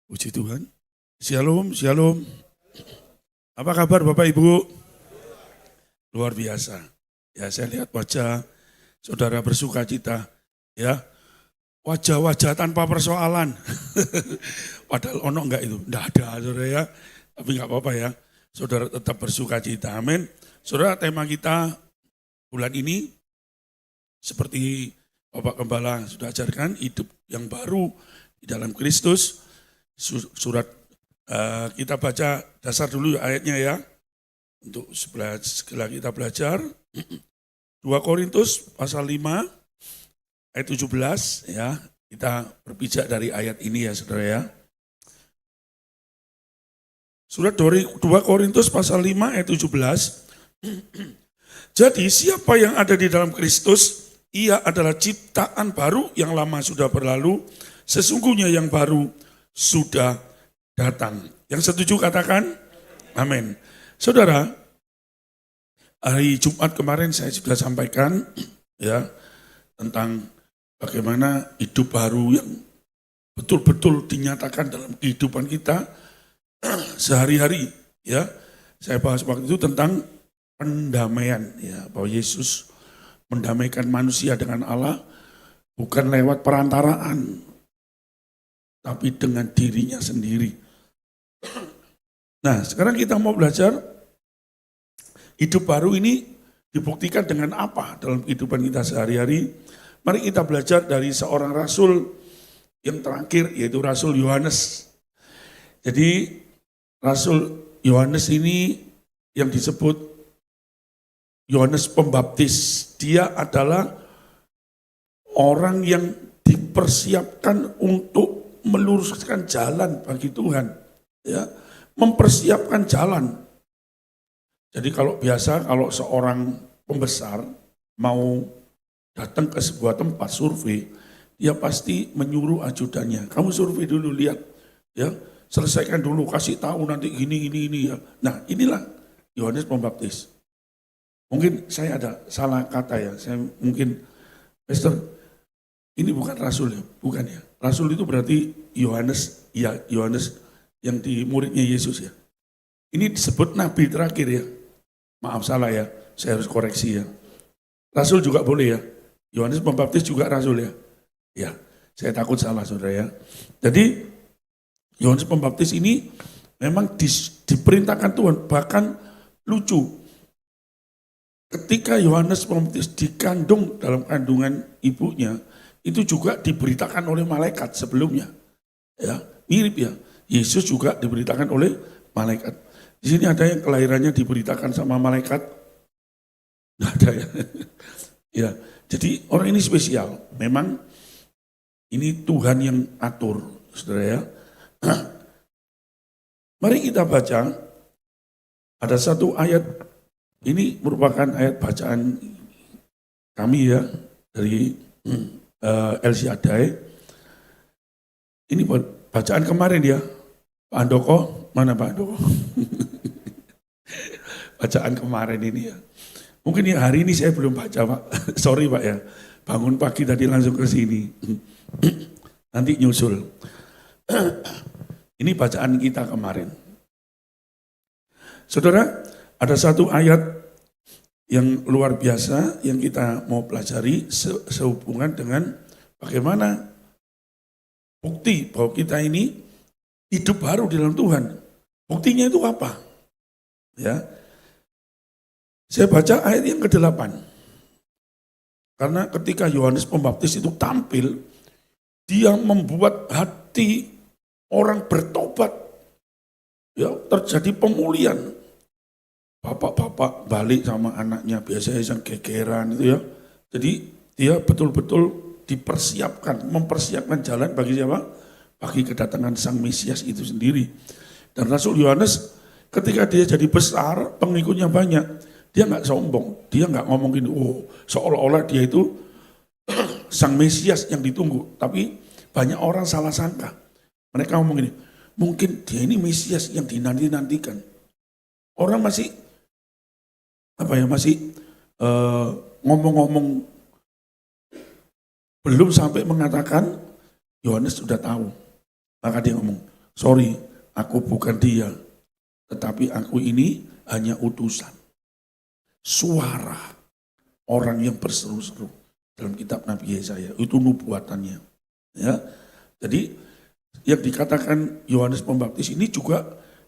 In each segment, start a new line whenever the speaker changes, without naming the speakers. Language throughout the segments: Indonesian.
Puji Tuhan. Shalom, shalom. Apa kabar Bapak Ibu? Luar biasa. Ya, saya lihat wajah saudara bersuka cita. Ya, wajah-wajah tanpa persoalan. Padahal ono enggak itu? Enggak ada, saudara ya. Tapi enggak apa-apa ya. Saudara tetap bersuka cita. Amin. Saudara, tema kita bulan ini seperti Bapak Gembala sudah ajarkan, hidup yang baru di dalam Kristus. Surat kita baca dasar dulu ayatnya ya. Untuk segala kita belajar. 2 Korintus pasal 5 ayat 17 ya. Kita berpijak dari ayat ini ya saudara ya. Surat 2 Korintus pasal 5 ayat 17. Jadi siapa yang ada di dalam Kristus, ia adalah ciptaan baru, yang lama sudah berlalu, sesungguhnya yang baru sudah datang. Yang setuju katakan amin. Saudara, hari Jumat kemarin saya sudah sampaikan ya tentang bagaimana hidup baru yang betul-betul dinyatakan dalam kehidupan kita sehari-hari ya. Saya bahas waktu itu tentang pendamaian ya, bahwa Yesus mendamaikan manusia dengan Allah bukan lewat perantaraan tapi dengan dirinya sendiri. Nah, sekarang kita mau belajar hidup baru ini dibuktikan dengan apa dalam kehidupan kita sehari-hari. Mari kita belajar dari seorang rasul yang terakhir, yaitu Rasul Yohanes. Jadi Rasul Yohanes ini yang disebut Yohanes Pembaptis. Dia adalah orang yang dipersiapkan untuk meluruskan jalan bagi Tuhan, ya, mempersiapkan jalan. Jadi kalau biasa, kalau seorang pembesar mau datang ke sebuah tempat survei, dia pasti menyuruh ajudannya, kamu survei dulu, lihat, ya, selesaikan dulu, kasih tahu nanti gini ya. Nah, inilah Yohanes Pembaptis. Mungkin saya ada salah kata ya, saya mungkin, Pastor, ini bukan rasul ya, bukan ya. Rasul itu berarti Yohanes, ya Yohanes yang di muridnya Yesus ya. Ini disebut nabi terakhir ya. Maaf salah ya, saya harus koreksi ya. Rasul juga boleh ya. Yohanes Pembaptis juga rasul ya. Ya, saya takut salah saudara ya. Jadi Yohanes Pembaptis ini memang diperintahkan Tuhan, bahkan lucu. Ketika Yohanes Pembaptis dikandung dalam kandungan ibunya, itu juga diberitakan oleh malaikat sebelumnya. Ya, mirip ya. Yesus juga diberitakan oleh malaikat. Di sini ada yang kelahirannya diberitakan sama malaikat? Nggak ada ya. Ya, jadi orang ini spesial. Memang ini Tuhan yang atur, saudara ya. Mari kita baca. Ada satu ayat, ini merupakan ayat bacaan kami ya, dari El Shaddai. Ini bacaan kemarin ya, Pak Andoko, mana Pak Andoko? Bacaan kemarin ini ya. Mungkin ya hari ini saya belum baca Pak, sorry Pak ya, bangun pagi tadi langsung ke sini. Nanti nyusul. Ini bacaan kita kemarin. Saudara, ada satu ayat yang luar biasa yang kita mau pelajari sehubungan dengan bagaimana bukti bahwa kita ini hidup baru di dalam Tuhan. Buktinya itu apa? Ya, saya baca ayat yang ke-8. Karena ketika Yohanes Pembaptis itu tampil, dia membuat hati orang bertobat. Ya, terjadi pemulihan. Bapak-bapak balik sama anaknya, biasanya yang gegeran itu ya. Jadi dia betul-betul dipersiapkan, mempersiapkan jalan bagi siapa? Bagi kedatangan Sang Mesias itu sendiri. Dan Rasul Yohanes ketika dia jadi besar, pengikutnya banyak, dia nggak sombong, dia nggak ngomongin, oh seolah-olah dia itu Sang Mesias yang ditunggu. Tapi banyak orang salah sangka. Mereka ngomong ini, mungkin dia ini Mesias yang dinanti-nantikan. Orang masih ngomong-ngomong, belum sampai mengatakan Yohanes sudah tahu. Maka dia ngomong, sorry, aku bukan dia, tetapi aku ini hanya utusan. Suara orang yang berseru-seru dalam kitab Nabi Yesaya, itu nubuatannya. Ya, jadi yang dikatakan Yohanes Pembaptis ini juga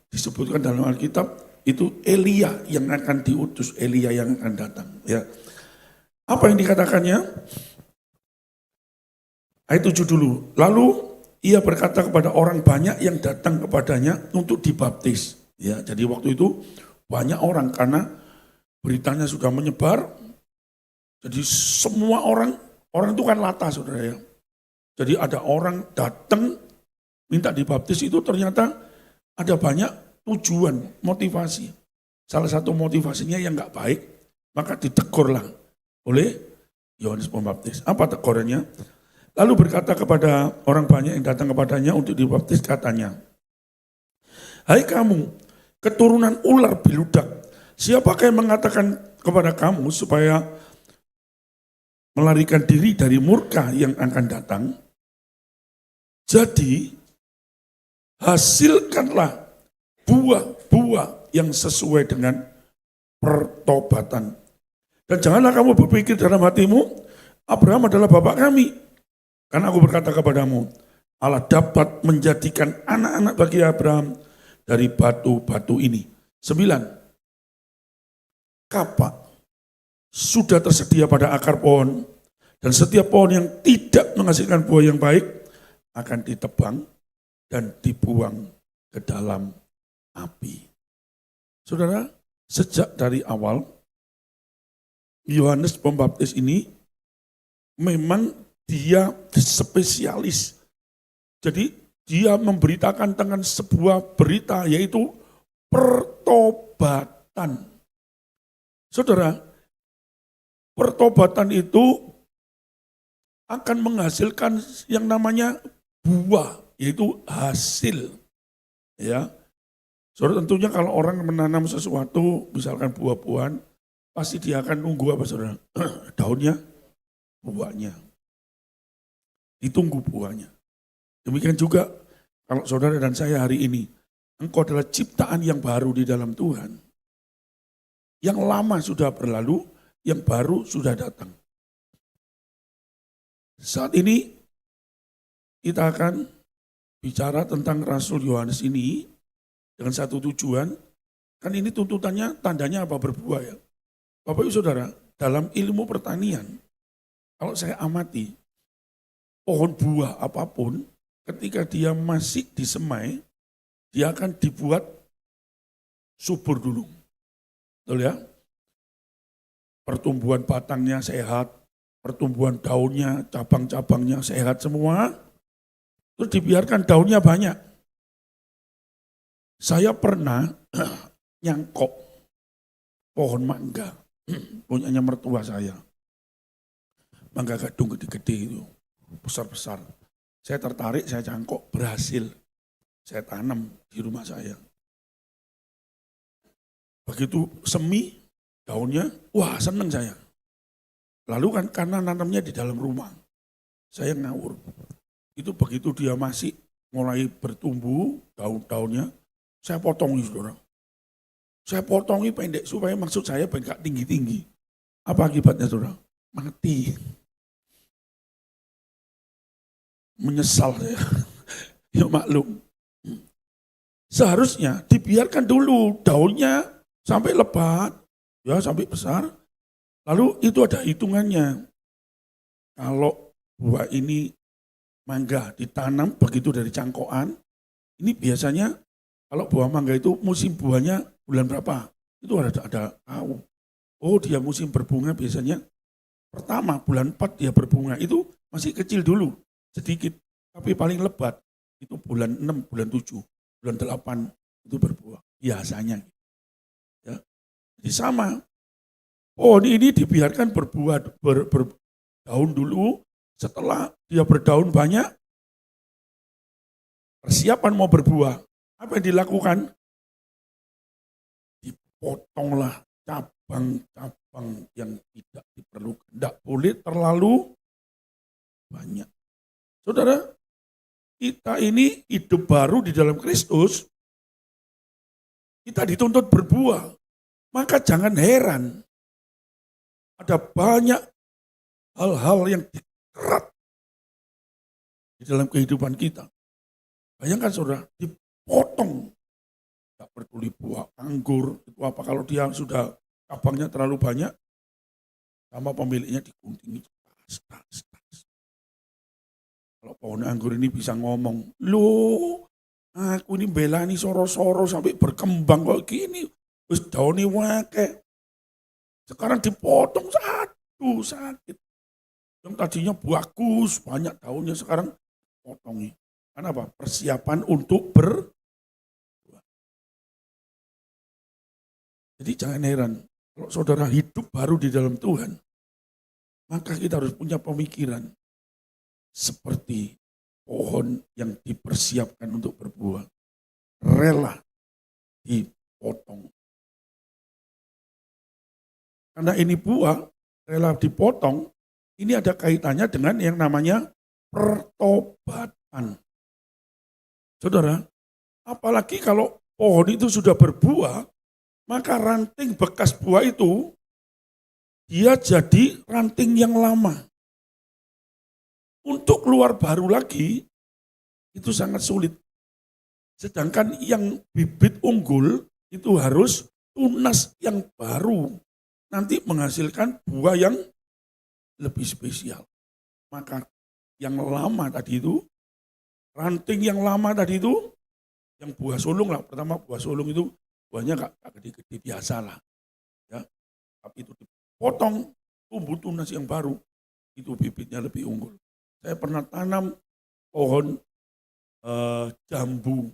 disebutkan dalam Alkitab, itu Elia yang akan diutus, Elia yang akan datang. Ya, apa yang dikatakannya? Ayat 7 dulu. Lalu ia berkata kepada orang banyak yang datang kepadanya untuk dibaptis. Ya, jadi waktu itu banyak orang karena beritanya sudah menyebar. Jadi semua orang itu kan latah saudara ya. Jadi ada orang datang minta dibaptis, itu ternyata ada banyak tujuan, motivasi. Salah satu motivasinya yang nggak baik, maka ditegurlah oleh Yohanes Pembaptis. Apa tegurannya? Lalu berkata kepada orang banyak yang datang kepadanya untuk dibaptis, katanya, hai kamu, keturunan ular beludak, siapakah yang mengatakan kepada kamu supaya melarikan diri dari murka yang akan datang? Jadi, hasilkanlah buah-buah yang sesuai dengan pertobatan. Dan janganlah kamu berpikir dalam hatimu, Abraham adalah bapak kami. Karena aku berkata kepadamu, Allah dapat menjadikan anak-anak bagi Abraham dari batu-batu ini. 9. Kapak sudah tersedia pada akar pohon, dan setiap pohon yang tidak menghasilkan buah yang baik akan ditebang dan dibuang ke dalam api. Saudara, sejak dari awal, Yohanes Pembaptis ini memang dia spesialis. Jadi dia memberitakan tentang sebuah berita, yaitu pertobatan. Saudara, pertobatan itu akan menghasilkan yang namanya buah, yaitu hasil. Ya, saudara, tentunya kalau orang menanam sesuatu, misalkan buah-buahan, pasti dia akan nunggu apa saudara? Daunnya, buahnya. Ditunggu buahnya. Demikian juga kalau saudara dan saya hari ini, engkau adalah ciptaan yang baru di dalam Tuhan. Yang lama sudah berlalu, yang baru sudah datang. Saat ini kita akan bicara tentang Rasul Yohanes ini dengan satu tujuan. Kan ini tuntutannya, tandanya apa? Berbuah ya. Bapak Ibu Saudara, dalam ilmu pertanian, kalau saya amati, pohon buah apapun, ketika dia masih disemai, dia akan dibuat subur dulu. Betul ya? Pertumbuhan batangnya sehat, pertumbuhan daunnya, cabang-cabangnya sehat semua, terus dibiarkan daunnya banyak. Saya pernah nyangkok pohon mangga, punyanya mertua saya. Mangga gadung gede-gede itu, besar-besar. Saya tertarik, saya cangkok, berhasil. Saya tanam di rumah saya. Begitu semi daunnya, wah seneng saya. Lalu kan karena nanamnya di dalam rumah, saya ngawur. Itu begitu dia masih mulai bertumbuh daun-daunnya, saya potongi saudara. Saya potongi pendek supaya maksud saya enggak tinggi-tinggi. Apa akibatnya saudara? Mati. Menyesal saya. Ya maklum. Seharusnya dibiarkan dulu daunnya sampai lebat, ya sampai besar. Lalu itu ada hitungannya. Kalau buah ini mangga ditanam begitu dari cangkokan, ini biasanya kalau buah mangga itu musim buahnya bulan berapa? Itu ada tahu. Oh dia musim berbunga biasanya pertama bulan 4 dia berbunga, itu masih kecil dulu sedikit, tapi paling lebat itu bulan 6, bulan 7, bulan 8 itu berbuah biasanya. Ya. Jadi sama. Oh ini dibiarkan berbuah berdaun dulu, setelah dia berdaun banyak, persiapan mau berbuah. Apa yang dilakukan? Dipotonglah cabang-cabang yang tidak diperlukan. Tidak boleh terlalu banyak. Saudara, kita ini hidup baru di dalam Kristus, kita dituntut berbuah. Maka jangan heran, ada banyak hal-hal yang dikerat di dalam kehidupan kita. Bayangkan saudara, dipotong. Tidak peduli buah anggur, itu apa kalau dia sudah cabangnya terlalu banyak, sama pemiliknya digunting. Kalau pohon anggur ini bisa ngomong, loh aku ini belani soro-soro sampai berkembang kok gini, terus daunnya wake. Sekarang dipotong satu, sakit. Yang tadinya bagus, banyak daunnya sekarang potongi. Karena apa? Persiapan untuk Jadi jangan heran, kalau saudara hidup baru di dalam Tuhan, maka kita harus punya pemikiran seperti pohon yang dipersiapkan untuk berbuah, rela dipotong. Karena ini buah, rela dipotong, ini ada kaitannya dengan yang namanya pertobatan. Saudara, apalagi kalau pohon itu sudah berbuah, maka ranting bekas buah itu, dia jadi ranting yang lama. Untuk keluar baru lagi, itu sangat sulit. Sedangkan yang bibit unggul, itu harus tunas yang baru. Nanti menghasilkan buah yang lebih spesial. Maka yang lama tadi itu, ranting yang lama tadi itu, yang buah sulung lah, pertama buah sulung itu, buahnya gak gede-gede biasa lah, ya. Tapi itu dipotong, tumbuh tunas yang baru, itu bibitnya lebih unggul. Saya pernah tanam pohon jambu,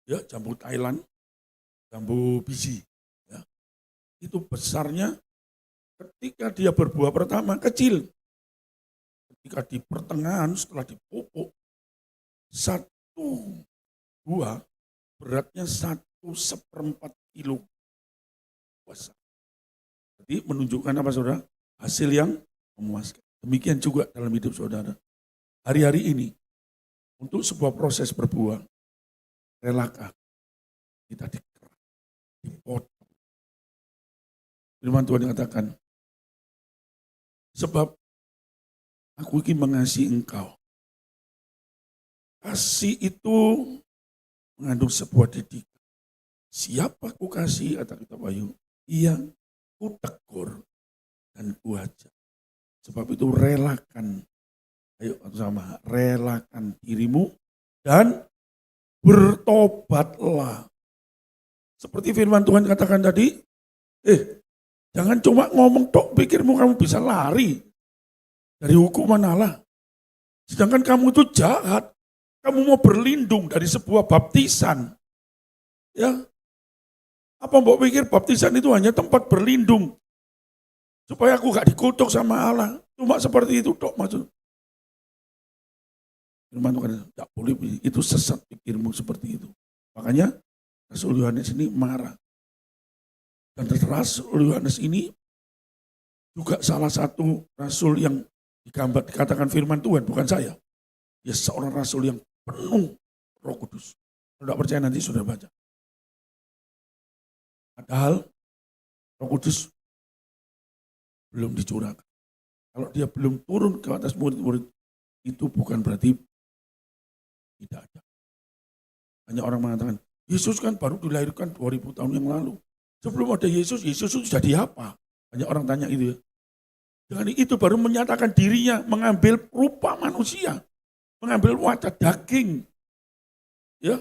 ya jambu Thailand, jambu biji, ya. Itu besarnya ketika dia berbuah pertama kecil, ketika di pertengahan setelah dipupuk, satu buah beratnya 1/4 kilo. Jadi menunjukkan apa saudara? Hasil yang memuaskan. Demikian juga dalam hidup saudara. Hari-hari ini, untuk sebuah proses berbuah, relakah kita dipotong. Firman Tuhan dikatakan, sebab aku ingin mengasihi engkau. Kasih itu mengandung sebuah didikan. Siapa ku kasih, kata kita Wahyu, iya ku tegur dan ku ajar. Sebab itu relakan, ayo sama, relakan dirimu dan bertobatlah. Seperti firman Tuhan katakan tadi, jangan cuma ngomong tok, pikirmu kamu bisa lari dari hukuman Allah. Sedangkan kamu itu jahat, kamu mau berlindung dari sebuah baptisan. Ya, apa mbok pikir baptisan itu hanya tempat berlindung supaya aku gak dikutuk sama Allah? Cuma seperti itu tok maksud. Firman Tuhan tidak boleh, itu sesat pikirmu seperti itu. Makanya Rasul Yohanes ini marah. Dan Rasul Yohanes ini juga salah satu rasul yang dikatakan firman Tuhan, bukan saya. Dia seorang rasul yang penuh Roh Kudus. Kalau tidak percaya nanti sudah baca. Padahal Roh Kudus belum dicurahkan. Kalau dia belum turun ke atas murid-murid, itu bukan berarti tidak ada. Hanya orang mengatakan, Yesus kan baru dilahirkan 2000 tahun yang lalu. Sebelum ada Yesus, Yesus itu jadi apa? Banyak orang tanya itu ya. Dengan itu baru menyatakan dirinya, mengambil rupa manusia. Mengambil wajah daging. Ya,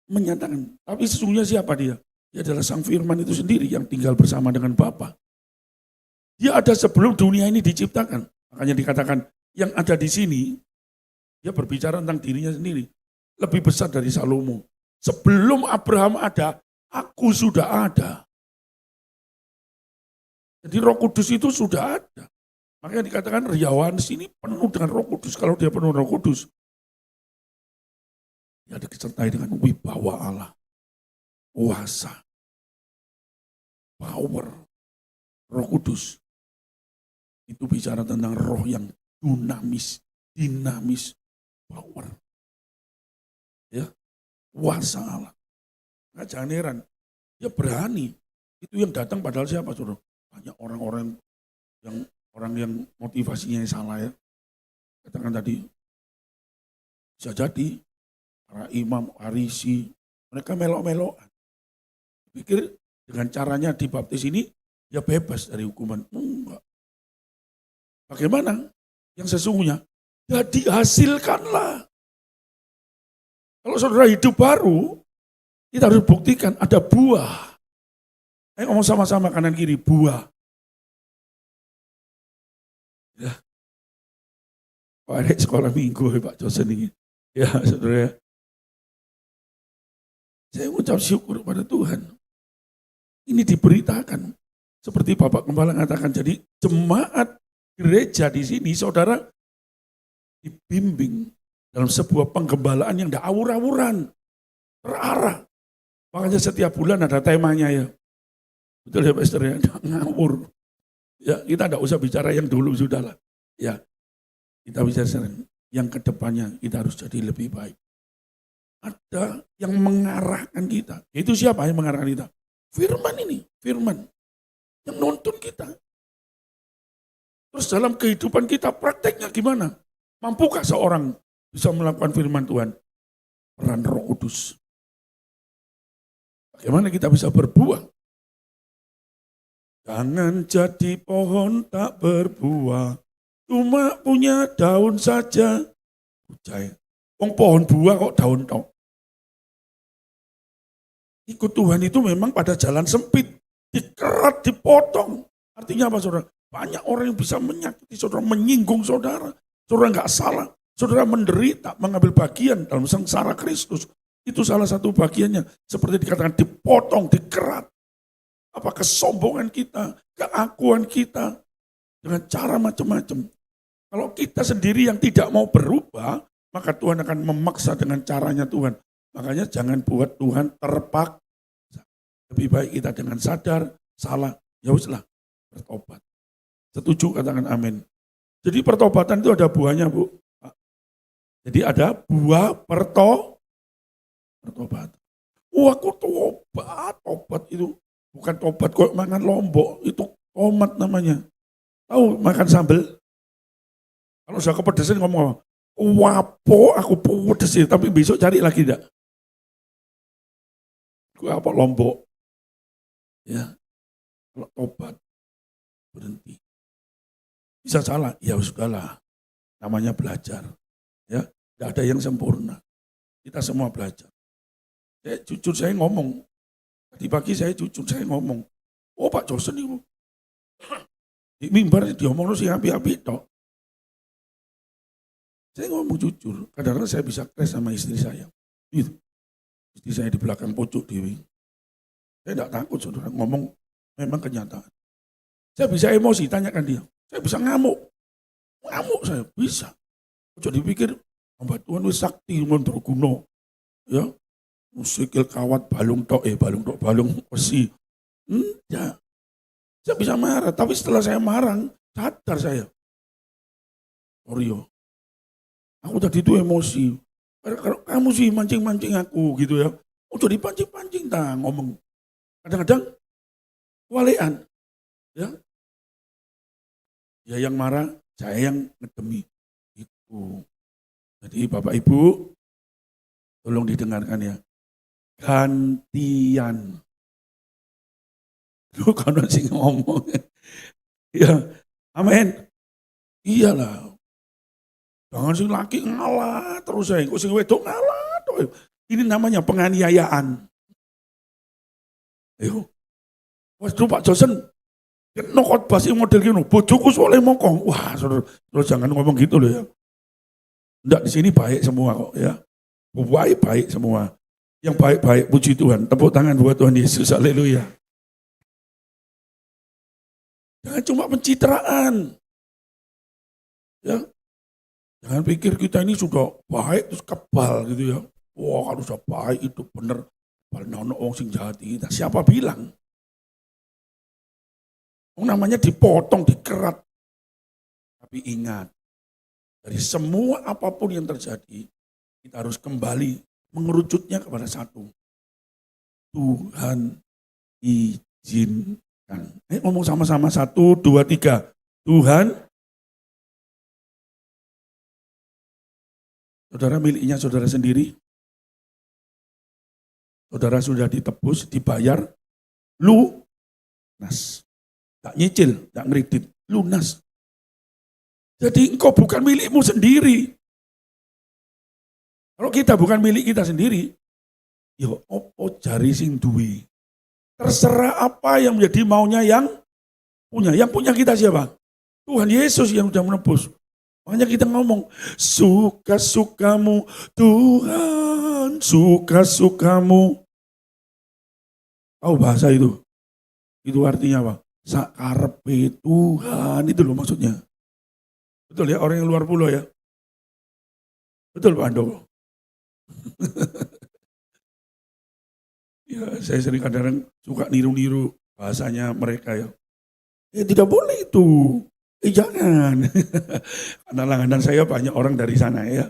menyatakan. Tapi sesungguhnya siapa dia? Dia adalah Sang Firman itu sendiri yang tinggal bersama dengan Bapa. Dia ada sebelum dunia ini diciptakan. Makanya dikatakan yang ada di sini, dia berbicara tentang dirinya sendiri. Lebih besar dari Salomo. Sebelum Abraham ada, aku sudah ada. Jadi Roh Kudus itu sudah ada. Makanya dikatakan Yohanes ini penuh dengan Roh Kudus. Kalau dia penuh Roh Kudus, dia disertai dengan wibawa Allah. Kuasa, power, Roh Kudus. Itu bicara tentang roh yang dinamis, power. Ya, kuasa Allah. Nah, jangan heran, dia berani. Itu yang datang padahal siapa, saudara? Banyak orang-orang yang motivasinya yang salah ya. Katakan tadi, bisa jadi para imam, arisi, mereka melok-melokan. Pikir dengan caranya dibaptis ini, dia bebas dari hukuman. Enggak. Bagaimana? Yang sesungguhnya, ya dihasilkanlah. Kalau saudara hidup baru, kita harus buktikan ada buah. Ayo ngomong sama-sama kanan kiri, buah. Ya. Pak Arek sekolah minggu Pak Josen ini. Ya saudara. Saya ucap syukur pada Tuhan. Ini diberitakan. Seperti Bapak Gembala mengatakan, jadi jemaat gereja di sini, saudara dibimbing dalam sebuah penggembalaan yang tidak awur-awuran, terarah. Makanya setiap bulan ada temanya ya. Betul ya Pastor ya, ngawur. Ya, kita tidak usah bicara yang dulu sudahlah. Ya, kita bicara yang kedepannya kita harus jadi lebih baik. Ada yang mengarahkan kita. Itu siapa yang mengarahkan kita? Firman ini, firman yang nuntun kita. Terus dalam kehidupan kita prakteknya gimana? Mampukah seorang bisa melakukan firman Tuhan? Peran Roh Kudus. Bagaimana kita bisa berbuah? Jangan jadi pohon tak berbuah, cuma punya daun saja. Percaya. Pohon buah kok daun tok. Ikut Tuhan itu memang pada jalan sempit, dikerat, dipotong. Artinya apa saudara? Banyak orang yang bisa menyakiti saudara, menyinggung saudara. Saudara nggak salah, saudara menderita, mengambil bagian dalam sengsara Kristus. Itu salah satu bagiannya. Seperti dikatakan dipotong, dikerat. Apa kesombongan kita, keakuan kita, dengan cara macam-macam. Kalau kita sendiri yang tidak mau berubah, maka Tuhan akan memaksa dengan caranya Tuhan. Makanya jangan buat Tuhan terpaksa. Lebih baik kita dengan sadar, salah, ya uslah, bertobat. Setuju katakan amin. Jadi pertobatan itu ada buahnya Bu. Jadi ada buah pertobatan. Aku tobat itu. Bukan tobat kok makan lombok, itu tomat namanya. Tahu makan sambal? Kalau sudah kepedesan ngomong, wapo aku pedes, tapi besok cari lagi enggak? Gue apa lombok? Ya, kalau tobat berhenti. Bisa salah, ya sudahlah. Namanya belajar. Ya, tidak ada yang sempurna. Kita semua belajar. Jujur saya ngomong. Tadi pagi saya jujur, saya ngomong, oh Pak Josen itu, di mimbar diomong sih api-api tok. Saya ngomong jujur, kadang-kadang saya bisa crash sama istri saya. Itu. Istri saya di belakang pojok dewi. Saya tidak takut saudara, ngomong memang kenyataan. Saya bisa emosi, tanyakan dia. Saya bisa ngamuk. Ngamuk saya, bisa. Pojok dipikir, hamba Tuhan wis sakti, berguna. Ya, musikil kawat balung besi. Enggak. Saya bisa marah, tapi setelah saya marah, sadar saya. Oreo, aku tadi itu emosi. Kalau kamu sih mancing-mancing aku gitu ya. Oh jadi pancing-pancing ngomong. Kadang-kadang walean. Ya. Ya yang marah, saya yang ngedemi. Itu. Jadi Bapak Ibu, tolong didengarkan ya. Gantian. Lu kan masih ngomong. Ya, amin. Iyalah. Jangan sing laki ngalah terus saya. Kok sing wedok ngalah. Ini namanya penganiayaan. Ayo. Wes Pak Josen. Kena khotbah sing model gini. Bojoku soalnya mokong. Wah, saudara jangan ngomong gitu loh ya. Enggak, di sini baik semua kok ya. Baik semua. Yang baik-baik, puji Tuhan. Tepuk tangan buat Tuhan Yesus, haleluya. Jangan cuma pencitraan. Ya. Jangan pikir kita ini sudah baik terus kebal gitu ya. Wah kalau sudah baik itu benar. Balna orang sing jahat kita. Siapa bilang? Namanya dipotong, dikerat. Tapi ingat, Dari semua apapun yang terjadi, kita harus kembali mengerucutnya kepada satu. Tuhan izinkan. Ngomong sama-sama, 1, 2, 3. Tuhan, saudara miliknya saudara sendiri. Saudara sudah ditebus, dibayar, lunas. Tak nyicil, tak ngredit, lunas. Jadi engkau bukan milikmu sendiri. Kalau kita bukan milik kita sendiri, yo opo jari sing duwe. Terserah apa yang menjadi maunya yang punya. Yang punya kita siapa? Tuhan Yesus yang sudah menebus. Makanya kita ngomong, suka-sukamu Tuhan, suka-sukamu. Tahu bahasa itu? Itu artinya apa? Sakarepe Tuhan, itu loh maksudnya. Betul ya, orang yang luar pulau ya? Betul Pak Ando? Ya, saya sering kadang suka niru-niru bahasanya mereka ya. Tidak boleh itu. Jangan. Karena langganan saya banyak orang dari sana ya.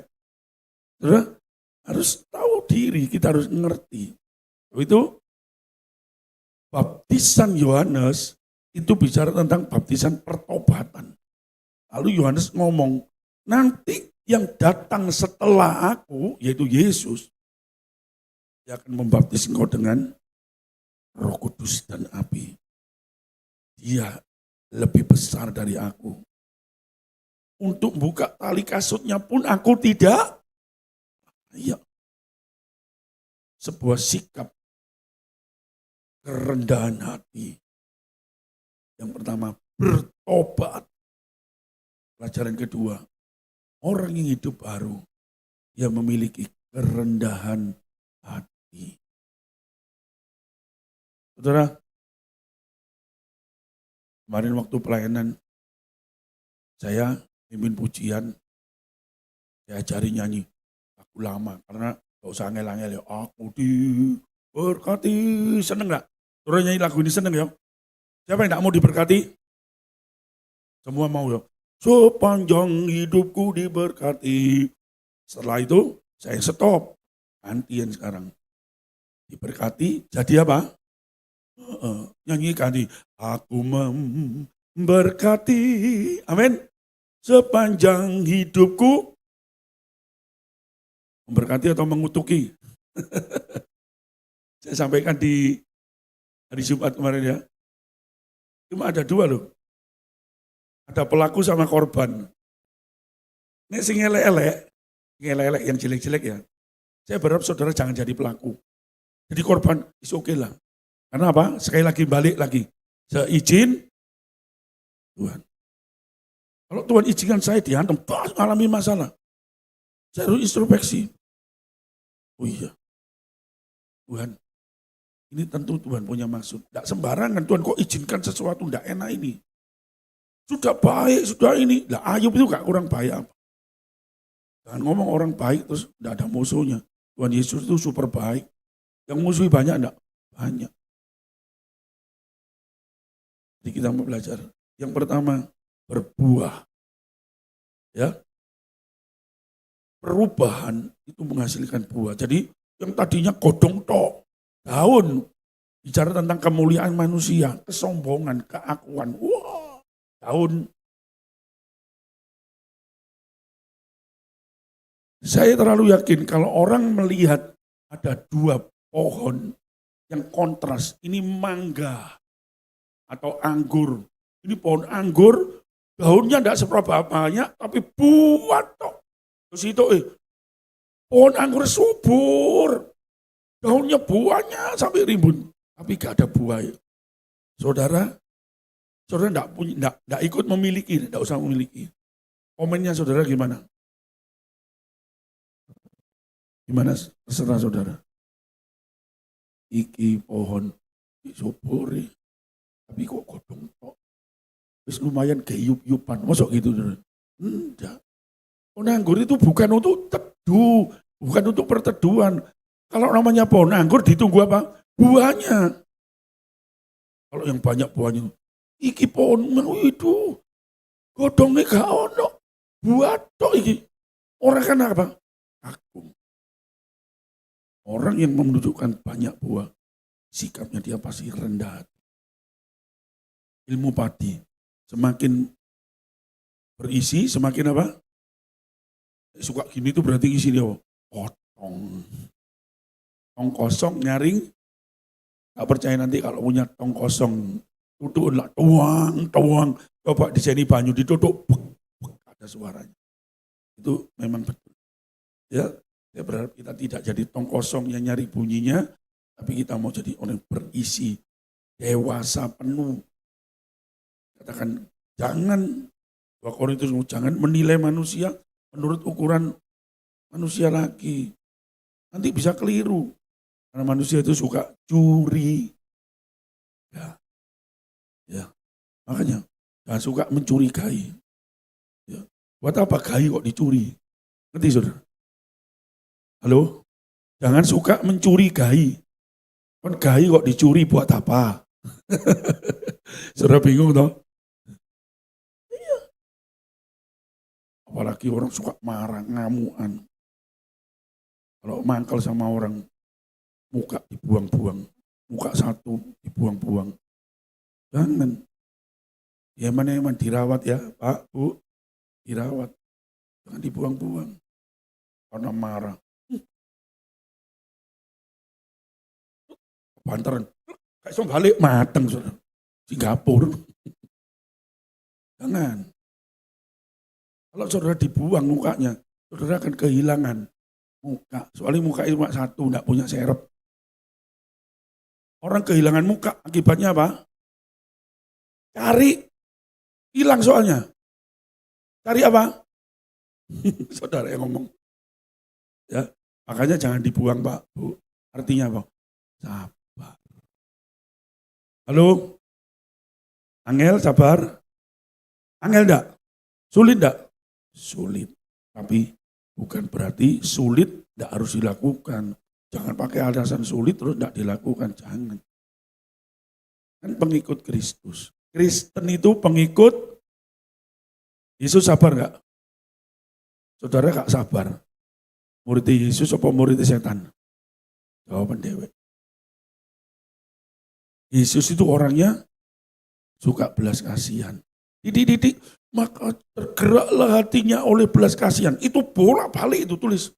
Terus harus tahu diri, kita harus ngerti. Itu baptisan Yohanes itu bicara tentang baptisan pertobatan. Lalu Yohanes ngomong, nanti yang datang setelah aku, yaitu Yesus, dia akan membaptis engkau dengan Roh Kudus dan api. Dia lebih besar dari aku. Untuk buka tali kasutnya pun aku tidak. Ya. Sebuah sikap kerendahan hati. Yang pertama, bertobat. Pelajaran kedua, orang yang hidup baru, yang memiliki kerendahan hati. Saudara, kemarin waktu pelayanan, saya pimpin pujian, saya ajari nyanyi lagu lama, karena gak usah angel-angel ya, aku diberkati, seneng gak? Saudara nyanyi lagu ini seneng ya? Siapa yang gak mau diberkati? Semua mau ya? Sepanjang hidupku diberkati. Setelah itu saya stop, gantian sekarang. Diberkati, jadi apa? Nyanyikan di aku memberkati, amin. Sepanjang hidupku, memberkati atau mengutuki. Saya sampaikan di hari Jumat kemarin ya. Cuma ada 2 loh. Ada pelaku sama korban. Ini sing elek-elek yang jelek-jelek ya. Saya berharap saudara jangan jadi pelaku. Jadi korban, is oke lah. Karena apa? Sekali lagi balik lagi. Seizin Tuhan. Kalau Tuhan izinkan saya dihantam, alami masalah. Saya harus introspeksi. Oh iya, Tuhan, ini tentu Tuhan punya maksud. Tidak sembarangan Tuhan kok izinkan sesuatu tidak enak ini. Sudah baik, sudah ini. Lah Ayub itu gak kurang baik apa. Jangan ngomong orang baik terus tidak ada musuhnya. Tuhan Yesus itu super baik. Yang musuhi banyak enggak? Banyak. Jadi kita mau belajar. Yang pertama, berbuah. Ya. Perubahan itu menghasilkan buah. Jadi yang tadinya godong tok, daun, bicara tentang kemuliaan manusia, kesombongan, keakuan. Wah, daun. Saya terlalu yakin kalau orang melihat ada 2 pohon yang kontras, ini mangga atau anggur. Ini pohon anggur, daunnya tidak seberapa banyak, tapi buah tok. Terus itu pohon anggur subur, daunnya buahnya sampai rimbun, tapi gak ada buah. Saudara tidak ikut memiliki, tidak usah memiliki. Komennya saudara gimana? Gimana terserah saudara. Iki pohon subur, tapi kok godong tok. Wis lumayan geyup-yupan, masuk gitu saudara? Enggak. Pohon anggur itu bukan untuk teduh, bukan untuk perteduhan. Kalau namanya pohon anggur ditunggu apa? Buahnya. Kalau yang banyak buahnya, iki pohon itu godongnya gak ono. Buat tok iki. Orang kan apa? Kagum. Orang yang menunjukkan banyak buah, sikapnya dia pasti rendah. Ilmu padi semakin berisi, semakin apa? Suka gini tuh berarti isi dia potong. Tong kosong nyaring, gak percaya nanti kalau punya tong kosong, tutup lah, tuang, coba di sini banyu ditutup, ada suaranya. Itu memang betul. Ya, saya berharap kita tidak jadi tong kosong yang nyari bunyinya, tapi kita mau jadi orang yang berisi, dewasa penuh. Katakan jangan, 2 Korintus jangan menilai manusia menurut ukuran manusia lagi. Nanti bisa keliru. Karena manusia itu suka curi. Ya. Makanya jangan suka mencurigai. Ya. Buat apa gai kok dicuri? Ngerti saudara? Halo? Jangan suka mencurigai. Kan gai kok dicuri buat apa? Saudara bingung toh? Iya. Apalagi orang suka marah, ngamuan. Kalau mangkal sama orang, muka dibuang-buang. Muka satu dibuang-buang. Jangan. Ya mana yang dirawat ya Pak, Bu. Dirawat. Jangan dibuang-buang. Karena marah. Bantaran. Kayak balik mateng saudara. Singapura. Jangan. Kalau saudara dibuang mukanya, saudara akan kehilangan muka. Soalnya muka itu cuma satu, enggak punya serep. Orang kehilangan muka, akibatnya apa? Cari. Hilang soalnya. Cari apa? Saudara yang ngomong. Ya, makanya jangan dibuang Pak, Bu. Artinya apa? Sabar. Halo? Angel sabar? Angel enggak? Sulit enggak? Sulit. Tapi bukan berarti sulit enggak harus dilakukan. Jangan pakai alasan sulit terus enggak dilakukan. Jangan. Kan pengikut Kristus. Kristen itu pengikut Yesus, sabar enggak? Saudara enggak sabar? Murid Yesus apa murid setan? Jawaban dewek. Yesus itu orangnya suka belas kasihan. Didik, maka tergeraklah hatinya oleh belas kasihan. Itu bolak-balik itu tulis.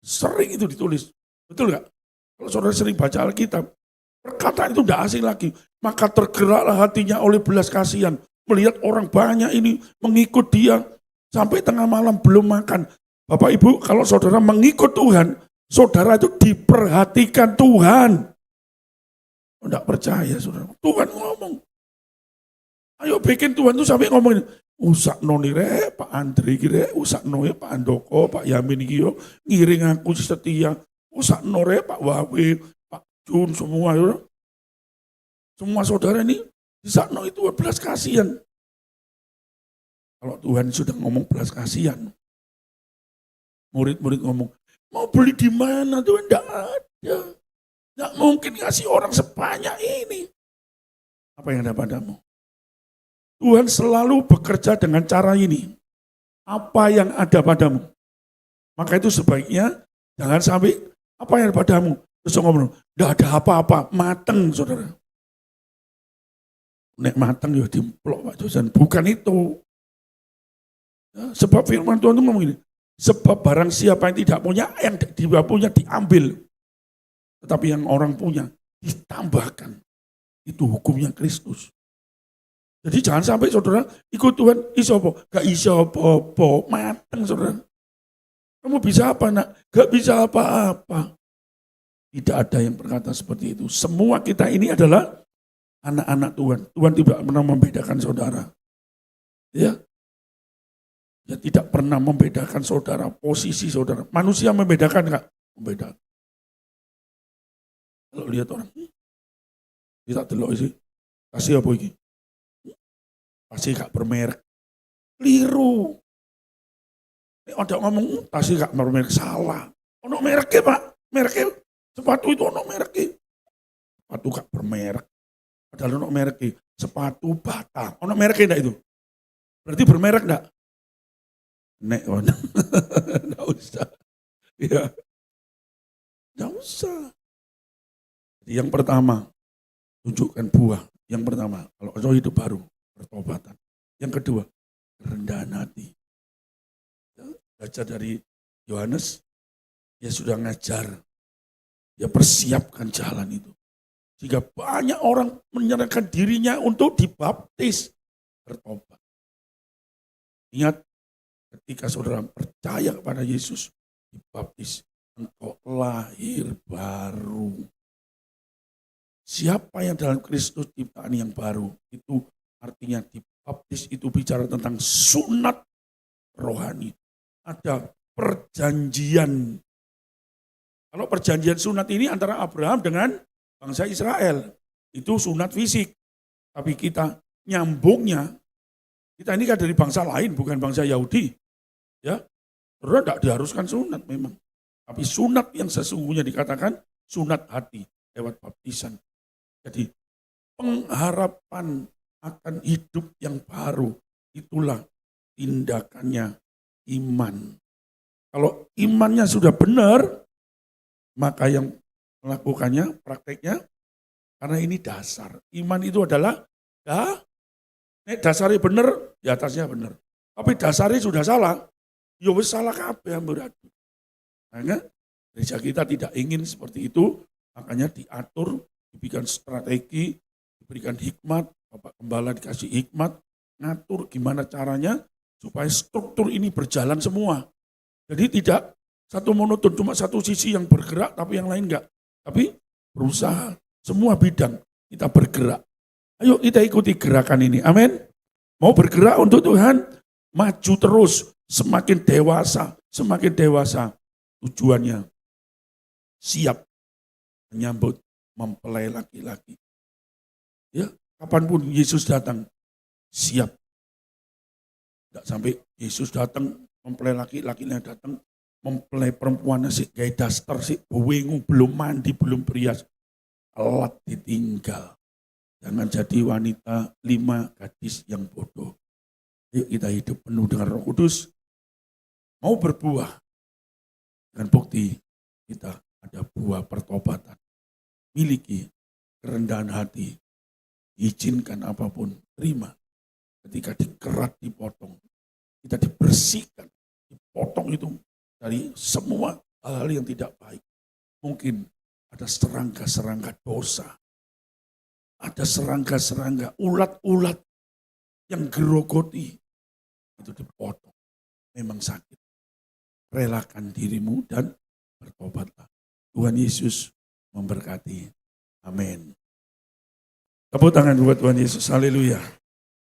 Sering itu ditulis. Betul nggak? Kalau saudara sering baca Alkitab, perkataan itu tidak asing lagi. Maka tergeraklah hatinya oleh belas kasihan. Melihat orang banyak ini mengikut dia sampai tengah malam belum makan. Bapak Ibu, kalau saudara mengikut Tuhan, saudara itu diperhatikan Tuhan. Tidak percaya saudara. Tuhan ngomong. Ayo bikin Tuhan itu sampai ngomongin. Usak noni re, Pak Andri kira, usak noni Pak Andoko, Pak Yamin kio, ngiring aku setia. Usak nore Pak Wawe, Pak Jun, semua. Ya. Semua saudara ini, usak no itu belas kasihan. Kalau Tuhan sudah ngomong belas kasihan, murid-murid ngomong, mau beli di mana Tuhan? Tidak ada. Tidak mungkin ngasih orang sebanyak ini. Apa yang ada padamu? Tuhan selalu bekerja dengan cara ini. Apa yang ada padamu? Maka itu sebaiknya jangan sampai apa yang ada padamu. Terus ngomong, tidak ada apa-apa, mateng saudara. Nek mateng ya dimplok Pak Josan. Bukan itu. Ya, sebab firman Tuhan itu ngomong ini. Sebab barang siapa yang tidak punya, yang dia punya diambil. Tetapi yang orang punya ditambahkan. Itu hukumnya Kristus. Jadi jangan sampai saudara ikut Tuhan, iso apa? Gak iso apa-apa, mateng saudara. Kamu bisa apa nak? Gak bisa apa-apa. Tidak ada yang berkata seperti itu. Semua kita ini adalah anak-anak Tuhan. Tuhan tidak pernah membedakan saudara. Ya, ya tidak pernah membedakan saudara, posisi saudara. Manusia membedakan enggak? Membedakan. Kalau lihat orang, kita delok sih, kasih apa ini? Pasti gak bermerek. Keliru. Ini ada ngomong, pasti gak bermerek, salah. Ono mereknya Pak, mereknya sepatu itu ono mereknya. Sepatu gak bermerek. Padahal ono mereknya, sepatu Bata. Ono mereknya enggak itu? Berarti bermerek enggak? Nek, enggak usah. Ya, enggak usah. Jadi yang pertama, tunjukkan buah. Yang pertama, kalau roh hidup baru, pertobatan. Yang kedua, kerendahan hati. Ya, belajar dari Yohanes, dia sudah ngajar, dia persiapkan jalan itu. Sehingga banyak orang menyerahkan dirinya untuk dibaptis, bertobat. Ingat, ketika saudara percaya kepada Yesus, dibaptis, engkau lahir baru. Siapa yang dalam Kristus ciptaan yang baru, itu artinya dibaptis itu bicara tentang sunat rohani. Ada perjanjian. Kalau perjanjian sunat ini antara Abraham dengan bangsa Israel, itu sunat fisik. Tapi kita nyambungnya, kita ini kan dari bangsa lain, bukan bangsa Yahudi. Ya, saudara tidak diharuskan sunat memang. Tapi sunat yang sesungguhnya dikatakan sunat hati lewat baptisan. Jadi pengharapan akan hidup yang baru, itulah tindakannya iman. Kalau imannya sudah benar, maka yang melakukannya, prakteknya, karena ini dasar. Iman itu adalah, dasarnya benar, di atasnya benar. Tapi dasarnya sudah salah, ya wis salah kabeh berarti. Makanya gereja kita tidak ingin seperti itu, makanya diatur, diberikan strategi, diberikan hikmat, Bapak Gembala dikasih hikmat, ngatur gimana caranya supaya struktur ini berjalan semua. Jadi tidak satu monoton, cuma satu sisi yang bergerak tapi yang lain enggak. Tapi berusaha, semua bidang kita bergerak. Ayo kita ikuti gerakan ini, amin. Mau bergerak untuk Tuhan, maju terus, semakin dewasa, tujuannya siap menyambut mempelai laki-laki. Ya, kapanpun Yesus datang, siap. Tidak sampai Yesus datang, mempelai laki-lakinya datang, mempelai perempuannya sih gaya daster sih, bengu, belum mandi, belum berias. Alat ditinggal. Jangan jadi wanita 5 gadis yang bodoh. Yuk kita hidup penuh dengan Roh Kudus. Mau berbuah. Dengan bukti kita ada buah pertobatan. Miliki kerendahan hati. Izinkan apapun, terima. Ketika dikerat, dipotong. Kita dibersihkan. Dipotong itu dari semua hal-hal yang tidak baik. Mungkin ada serangga-serangga dosa. Ada serangga-serangga, ulat-ulat yang gerogoti. Itu dipotong. Memang sakit. Relakan dirimu dan bertobatlah. Tuhan Yesus memberkati. Amin. Tepuk tangan buat Tuhan Yesus. Haleluya.